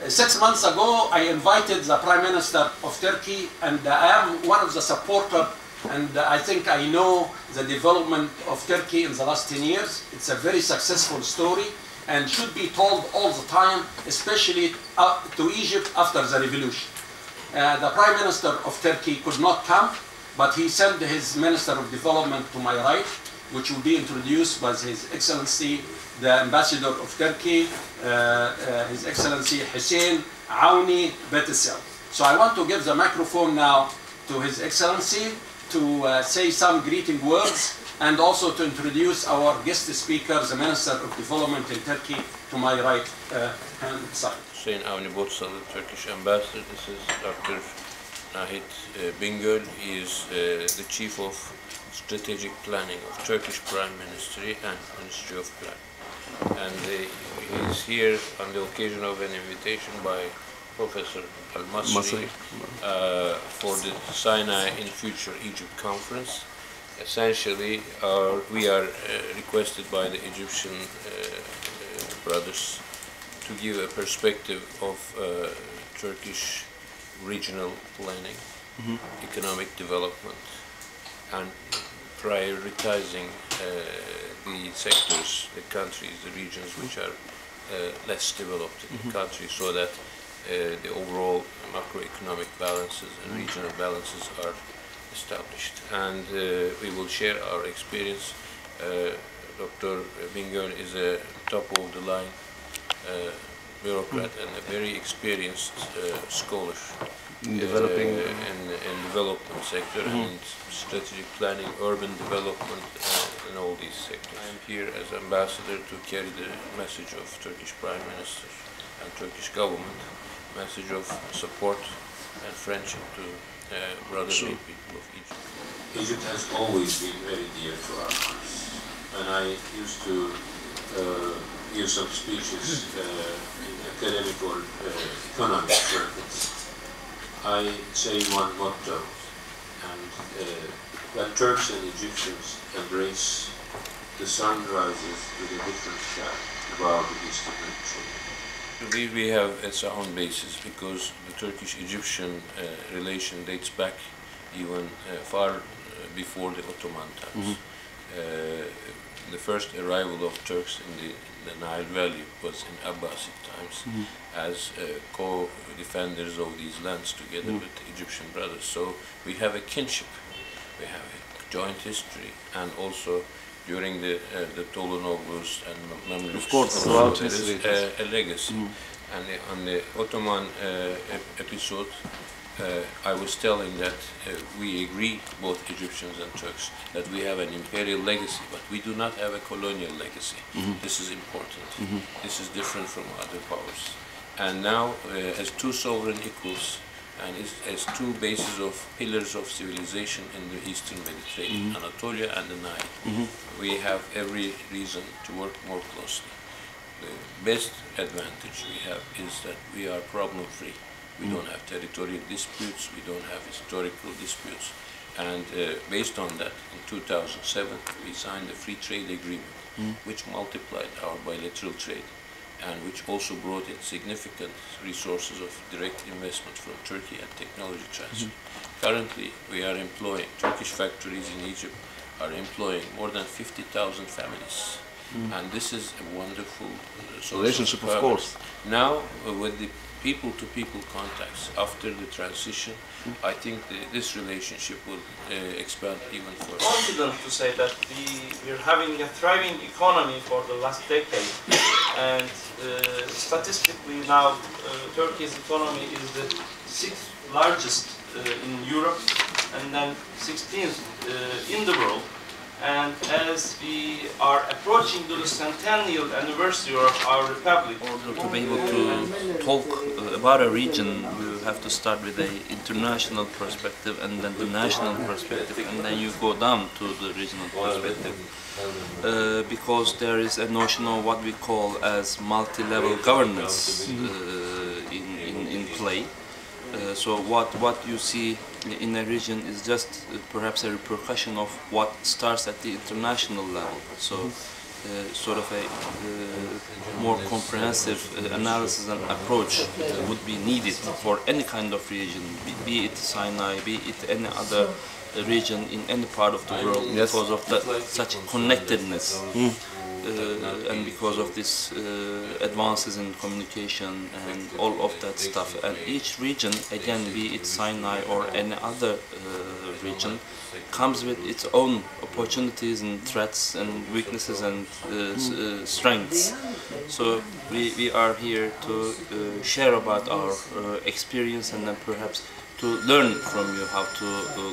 6 months ago, I invited the Prime Minister of Turkey, and I am one of the supporters, and I think I know the development of Turkey in the last 10 years. It's a very successful story and should be told all the time, especially to Egypt after the revolution. The Prime Minister of Turkey could not come, but he sent his Minister of Development to my right, which will be introduced by His Excellency, the Ambassador of Turkey, His Excellency Hussein Aouni Betisel. So I want to give the microphone now to His Excellency to say some greeting words and also to introduce our guest speaker, the Minister of Development in Turkey, to my right hand side. Hussein Aouni Betisel, the Turkish Ambassador. This is Dr. Nahit Bingöl. He is the Chief of Strategic Planning of Turkish Prime Ministry and Ministry of Planning. And he is here on the occasion of an invitation by Professor Al-Masri for the Sinai in Future Egypt Conference. Essentially, we are requested by the Egyptian brothers to give a perspective of Turkish regional planning, economic development, and prioritizing the sectors, the countries, the regions which are less developed in the country, so that the overall macroeconomic balances and regional balances are established. And we will share our experience. Dr. Bingöl is a top-of-the-line bureaucrat and a very experienced scholar in development sector and strategic planning, urban development, and all these sectors. I am here as ambassador to carry the message of Turkish Prime Minister and Turkish government, message of support and friendship to brotherly people of Egypt. Egypt has always been very dear to our hearts, and I used to give some speeches in academic or economic circles. I say one motto, and when Turks and Egyptians embrace, the sun rises with a different sky above the eastern Mediterranean. We have a sound basis because the Turkish-Egyptian relation dates back even far before the Ottoman times. The first arrival of Turks in the Nile Valley was in Abbasid times as co-defenders of these lands together with the Egyptian brothers. So we have a kinship, we have a joint history, and also during the Tolunoglu's and Mamluks, of course, throughout history, a legacy. And on the Ottoman episode, I was telling that we agree, both Egyptians and Turks, that we have an imperial legacy, but we do not have a colonial legacy. This is important. This is different from other powers. And now, as two sovereign equals, and as two bases of pillars of civilization in the Eastern Mediterranean, Anatolia and the Nile, we have every reason to work more closely. The best advantage we have is that we are problem-free. We don't have territorial disputes, we don't have historical disputes. And based on that, in 2007, we signed a free trade agreement, which multiplied our bilateral trade, and which also brought in significant resources of direct investment from Turkey and technology transfer. Currently, we are employing, Turkish factories in Egypt are employing more than 50,000 families. And this is a wonderful relationship, of course. Now, with the people-to-people contacts after the transition, I think this relationship will expand even further. I'm confident to say that we're having a thriving economy for the last decade, and statistically now Turkey's economy is the 6th largest in Europe and then 16th in the world. And as we are approaching the centennial anniversary of our republic, in order to be able to talk about a region, we have to start with the international perspective and then the national perspective, and then you go down to the regional perspective. Because there is a notion of what we call as multi-level governance in play. So what you see in a region is just perhaps a repercussion of what starts at the international level. So sort of a more comprehensive analysis and approach would be needed for any kind of region, be it Sinai, be it any other region in any part of the world, Yes. because of such connectedness. And because of this advances in communication and all of that stuff, and each region, again, be it Sinai or any other region, comes with its own opportunities and threats and weaknesses and strengths. So we are here to share about our experience and then perhaps to learn from you how to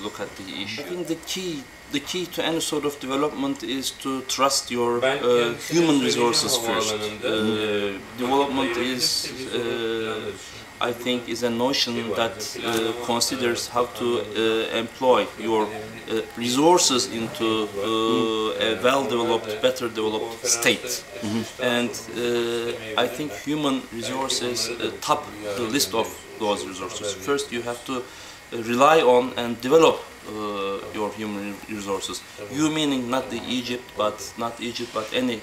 look at the issue. I think the key to any sort of development is to trust your human resources first. Development is, I think, is a notion that considers how to employ your resources into a well-developed, better developed state. And I think human resources top the list of those resources. First, you have to rely on and develop your human resources. You meaning not Egypt, but any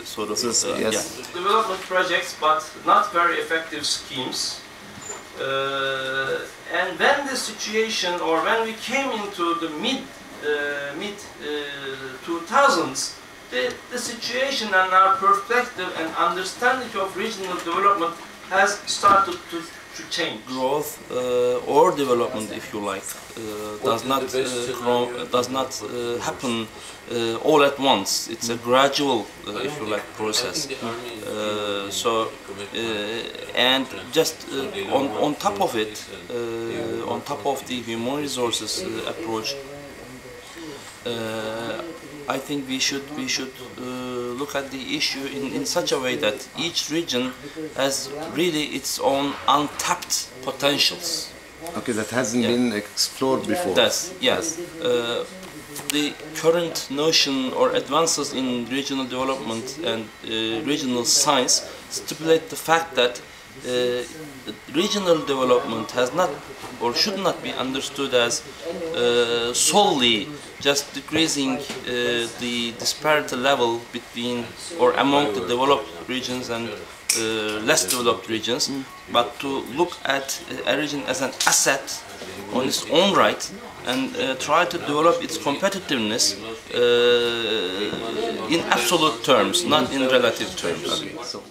sort of Yes. Development projects, but not very effective schemes. And when the situation, or when we came into the mid 2000s, the situation and our perspective and understanding of regional development has started to change. Growth or development, if you like, does not happen all at once. It's a gradual, if you like, process. And just on top of it, on top of the human resources approach, I think we should look at the issue in such a way that each region has really its own untapped potentials. Okay, that hasn't been explored before. Yes. The current notion or advances in regional development and regional science stipulate the fact that regional development has not or should not be understood as solely just decreasing the disparity level between or among the developed regions and less developed regions, but to look at a region as an asset on its own right and try to develop its competitiveness in absolute terms, not in relative terms. Okay, so